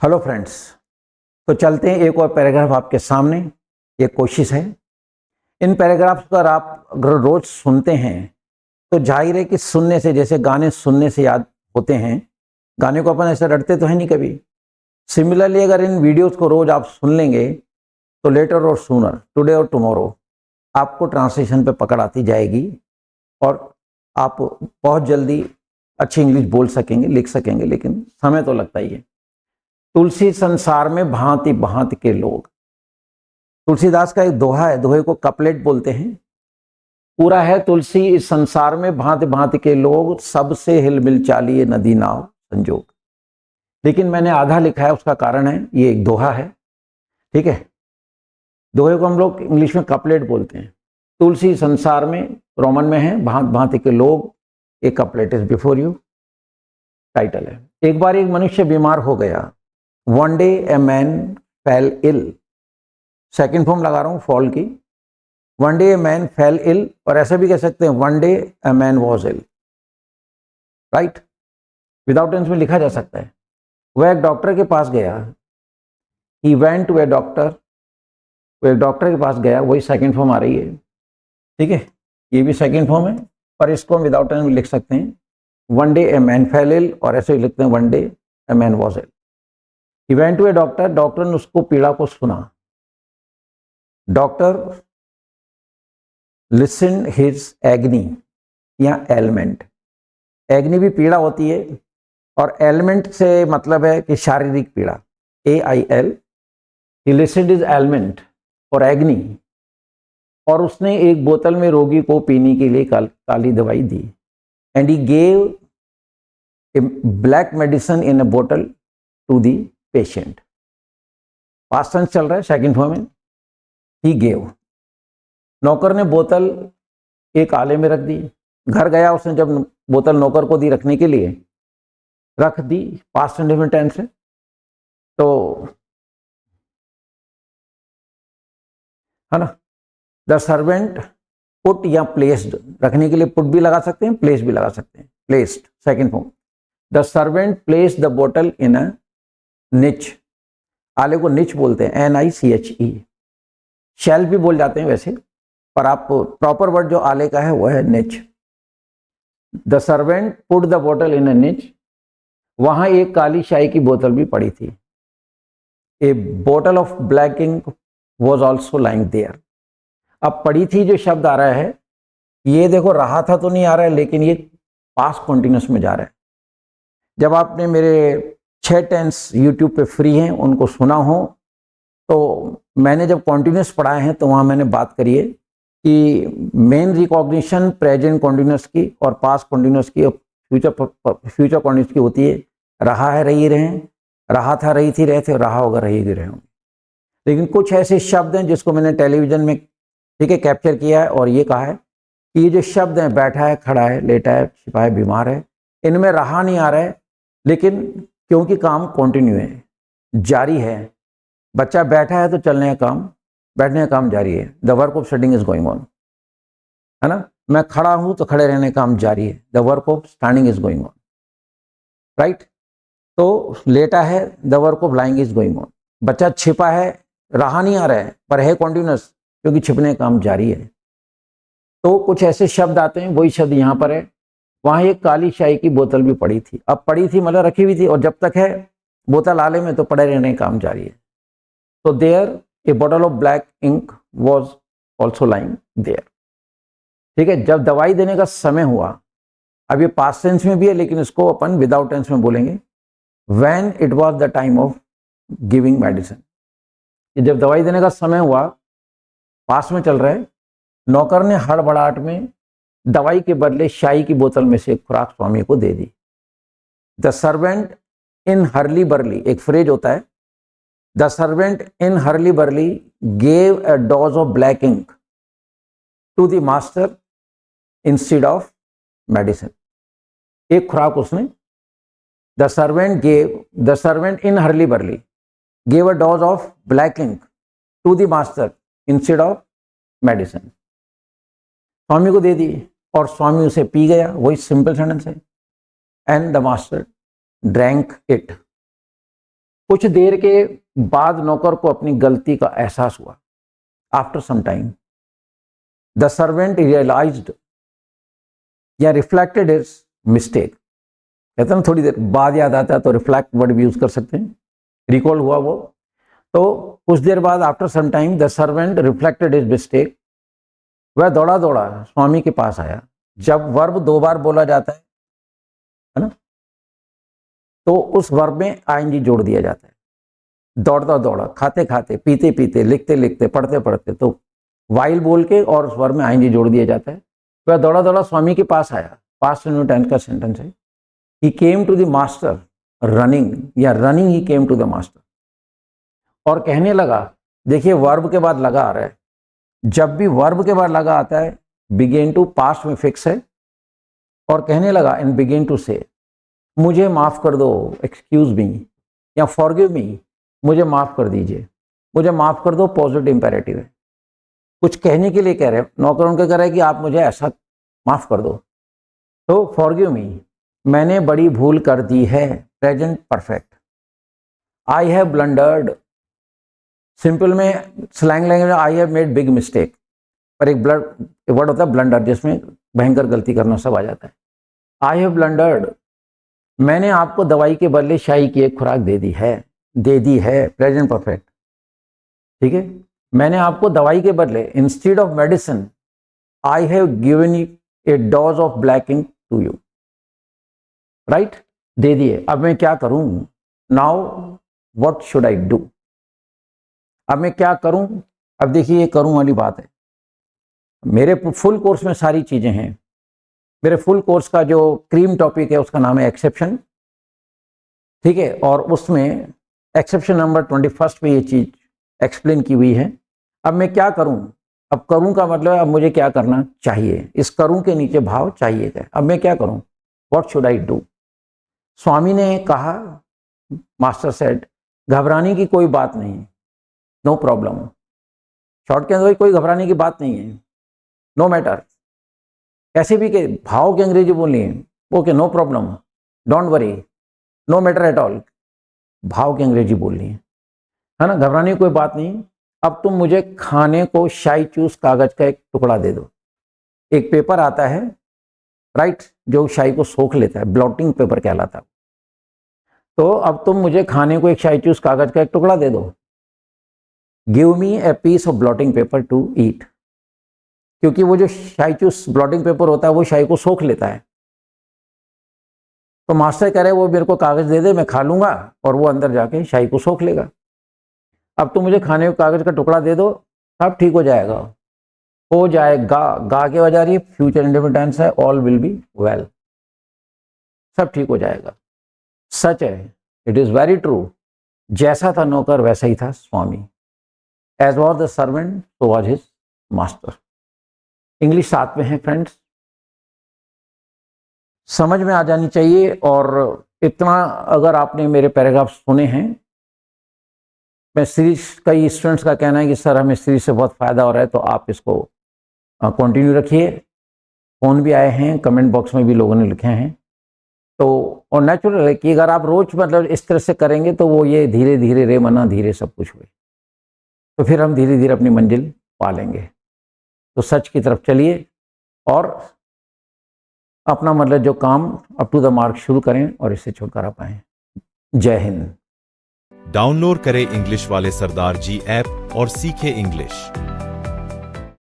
Hello friends. तो चलते हैं एक और पैराग्राफ आपके सामने। ये कोशिश है इन पैराग्राफ्स पर आप अगर रोज सुनते हैं तो जाहिर है कि सुनने से, जैसे गाने सुनने से याद होते हैं, गाने को अपन ऐसे रटते तो है नहीं कभी। सिमिलरली अगर इन वीडियोस को रोज आप सुन लेंगे तो लेटर और सूनर, टुडे और टुमारो, आपको ट्रांसलेशन पे पकड़ आती जाएगी और आप बहुत जल्दी अच्छी इंग्लिश बोल सकेंगे, लिख सकेंगे, लेकिन समय तो लगता ही है। तुलसी संसार में भांति भांति के लोग, तुलसीदास का एक दोहा है, दोहे को कपलेट बोलते हैं। पूरा है, तुलसी इस संसार में भांति भांति के लोग, सबसे हिलमिल चालिए नदी नाव संजोग। लेकिन मैंने आधा लिखा है, उसका कारण है ये एक दोहा है, ठीक है। दोहे को हम लोग इंग्लिश में कपलेट बोलते हैं। तुलसी संसार में रोमन में है, भांति भांति के लोग, एक couplet is before you, title है। एक बार एक मनुष्य बीमार हो गया। One day a man fell ill, second form लगा रहा हूं फॉल की। One day a man fell ill, और ऐसे भी कह सकते हैं one day a man was ill, right. Without tense में लिखा जा सकता है। वह एक डॉक्टर के पास गया। He went to a doctor, वो एक डॉक्टर के पास गया, वही सेकेंड फॉर्म आ रही है, ठीक है। ये भी सेकेंड फॉर्म है, पर इसको हम विदाउट टेंस में लिख सकते हैं one day a man fell ill, और ऐसे ही लिखते हैं one day a man was ill. He went to a doctor, doctor ने उसको पीड़ा को सुना। डॉक्टर लिसन हिज एग्नी या एलमेंट। एग्नी भी पीड़ा होती है, और एलमेंट से मतलब है कि शारीरिक पीड़ा, AIL। ही लिसनड हिज एलमेंट और एग्नी, और उसने एक बोतल में रोगी को पीने के लिए काली दवाई दी। And he gave a black medicine in a बोतल to the patient. Past tense चल रहा है, सेकंड फॉर्म में ही गेव। नौकर ने बोतल एक आले में रख दी। घर गया, उसने जब बोतल नौकर को दी रखने के लिए, रख दी, पास्ट इंडेफिनिट टेंस है। तो है ना, द सर्वेंट पुट या प्लेस्ड, रखने के लिए पुट भी लगा सकते हैं, प्लेस भी लगा सकते हैं। Placed second form. The servant place the बोतल इन अ निच, आले को निच बोलते हैं, NICHE। शेल भी बोल जाते हैं वैसे, पर आप प्रॉपर वर्ड जो आले का है वो है निच। द सर्वेंट पुट द बोतल इन अ निच, वहां एक काली शाही की बोतल भी पड़ी थी। A bottle of black ink was also lying there. अब पड़ी थी जो शब्द आ रहा है, ये देखो रहा था तो नहीं आ रहा है, लेकिन ये पास्ट कॉन्टिन्यूस में जा रहा है। जब आपने मेरे 6 टेंस यूट्यूब पे फ्री हैं, उनको सुना हो, तो मैंने जब कॉन्टिन्यूस पढ़ाए हैं तो वहाँ मैंने बात करी है कि मेन रिकॉग्निशन प्रेजेंट कॉन्टिन्यूस की और पास्ट कॉन्टिन्यूस की और फ्यूचर कॉन्टिन्यूस की होती है। रहा है, रही रहे, रहा था, रही थी, रहे थे, रहा होगा, रहेगी, रहे होंगे। लेकिन कुछ ऐसे शब्द हैं जिसको मैंने टेलीविजन में, ठीक है, कैप्चर किया है, और ये कहा है कि ये जो शब्द हैं, बैठा है, खड़ा है, लेटा है, छिपा है, बीमार है, इनमें रहा नहीं आ रहा है, लेकिन क्योंकि काम कंटिन्यू है, जारी है। बच्चा बैठा है तो चलने का काम, बैठने का काम जारी है। The work of studying is going on, है ना। मैं खड़ा हूं तो खड़े रहने का काम जारी है। The work of standing is going on, right. तो लेटा है, the work of lying is going on. बच्चा छिपा है, रहा नहीं आ रहा है, पर है कॉन्टिन्यूस, क्योंकि छिपने का काम जारी है। तो कुछ ऐसे शब्द आते हैं, वही शब्द यहाँ पर है। वहां एक काली शाही की बोतल भी पड़ी थी। अब पड़ी थी मतलब रखी हुई थी, और जब तक है बोतल आले में तो पड़े रहने का काम जारी है। तो there a bottle of black ink was also lying there, ठीक है। जब दवाई देने का समय हुआ, अब ये पास्ट टेंस में भी है, लेकिन इसको अपन विदाउट टेंस में बोलेंगे, when it was the time of giving medicine. जब दवाई देने का समय हुआ, पास्ट में चल रहा है, नौकर ने हड़बड़ाहट में दवाई के बदले शाही की बोतल में से एक खुराक स्वामी को दे दी। The servant in hurly burly, एक फ्रेज होता है, the servant in hurly burly gave a dose of black ink to the master instead of medicine. एक खुराक उसने, the servant in hurly burly gave a dose of black ink to the master instead of medicine. स्वामी को दे दी, और स्वामी उसे पी गया, वही सिंपल सेंटेंस है। And the master drank it, कुछ देर के बाद नौकर को अपनी गलती का एहसास हुआ। After some time the servant realised या रिफ्लेक्टेड हिज मिस्टेक। कहते हैं थोड़ी देर बाद याद आता है तो रिफ्लेक्ट वर्ड भी यूज कर सकते हैं, रिकॉल हुआ वो। तो कुछ देर बाद after some time the servant reflected his mistake, वह दौड़ा दौड़ा स्वामी के पास आया। जब वर्ब 2 बार बोला जाता है ना, तो उस वर्ब में आईएनजी जोड़ दिया जाता है। दौड़ता दौड़ा, खाते खाते, पीते पीते, लिखते लिखते, पढ़ते पढ़ते, तो वाइल बोल के और उस वर्ब में आईएनजी जोड़ दिया जाता है। वह दौड़ा दौड़ा स्वामी के पास आया, पास्ट टेंस का सेंटेंस है। He came to the master running, या running he came to the master, और कहने लगा। देखिए वर्ब के बाद लगा आ रहा है, जब भी वर्ब के बाद लगा आता है बिगेन टू पास्ट में फिक्स है, और कहने लगा एंड बिगेन टू से, मुझे माफ कर दो, एक्सक्यूज मी या फॉरगिव मी, मुझे माफ कर दीजिए, मुझे माफ कर दो, पॉजिटिव इंपेरेटिव है, कुछ कहने के लिए कह रहे हैं। नौकर उनका कह रहा है कि आप मुझे ऐसा माफ कर दो, तो फॉरगिव मी, मैंने बड़ी भूल कर दी है, present perfect. I have blundered, simple में slang language I have made big mistake, पर एक वर्ड होता है ब्लंडर जिसमें भयंकर गलती करना सब आ जाता है। आई हैव ब्लंडर्ड, मैंने आपको दवाई के बदले शाही की एक खुराक दे दी है, प्रेजेंट परफेक्ट। ठीक है, मैंने आपको दवाई के बदले instead of medicine I have given a dose of black ink to you, right, दे दिए। अब मैं क्या करूं, now what should I do, अब मैं क्या करूं। अब देखिए ये करूं वाली बात है, मेरे फुल कोर्स में सारी चीजें हैं। मेरे फुल कोर्स का जो क्रीम टॉपिक है उसका नाम है एक्सेप्शन, ठीक है, और उसमें एक्सेप्शन नंबर 21 पे ये चीज एक्सप्लेन की हुई है। अब मैं क्या करूं, अब करूं का मतलब अब मुझे क्या करना चाहिए, इस करूं के नीचे भाव चाहिए क्या, अब मैं क्या करूं, व्हाट शुड आई डू। स्वामी ने कहा, मास्टर सेड, घबराने की कोई बात नहीं, नो प्रॉब्लम। शॉर्ट के अंदर कोई घबराने की बात नहीं है, नो मैटर, ऐसे भी के भाव के अंग्रेजी बोलनी है, okay, no problem, don't worry, no matter at all, भाव की अंग्रेजी बोलनी है ना, घबराने की कोई बात नहीं। अब तुम मुझे खाने को शाई चूस कागज का एक टुकड़ा दे दो। एक पेपर आता है, राइट, जो शाई को सोख लेता है, ब्लॉटिंग पेपर कहलाता है। तो अब तुम मुझे खाने को एक शाई चूस कागज का एक टुकड़ा दे दो। Give me a piece of blotting paper to eat, क्योंकि वो जो शाई चूस ब्लॉटिंग पेपर होता है वो शाई को सोख लेता है। तो मास्टर कह रहे वो मेरे को कागज दे दे, मैं खा लूंगा और वो अंदर जाके शाई को सोख लेगा। अब तुम मुझे खाने को कागज का टुकड़ा दे दो, सब ठीक हो जाएगा, हो जाएगा, गा के वजह रही है, फ्यूचर इंडेफिनिट टेंस है, ऑल विल बी वेल, सब ठीक हो जाएगा। सच है, इट इज वेरी ट्रू, जैसा था नौकर वैसा ही था स्वामी, as was the servant so was his master. English साथ में है फ्रेंड्स, समझ में आ जानी चाहिए। और इतना अगर आपने मेरे पैराग्राफ सुने हैं, मैं सीरीज, कई स्टूडेंट्स का कहना है कि सर हमें सीरीज से बहुत फायदा हो रहा है, तो आप इसको कंटिन्यू रखिए। फोन भी आए हैं, कमेंट बॉक्स में भी लोगों ने लिखे हैं। तो और नेचुरल है कि अगर आप रोज मतलब इस तरह से करेंगे तो वो ये धीरे धीरे रे मना धीरे सब कुछ हुए, तो फिर हम धीरे धीरे अपनी मंजिल पा लेंगे। तो सच की तरफ चलिए और अपना मतलब जो काम अप टू द मार्क शुरू करें और इससे छुटकारा पाएं। जय हिंद। डाउनलोड करें इंग्लिश वाले सरदार जी ऐप और सीखें इंग्लिश।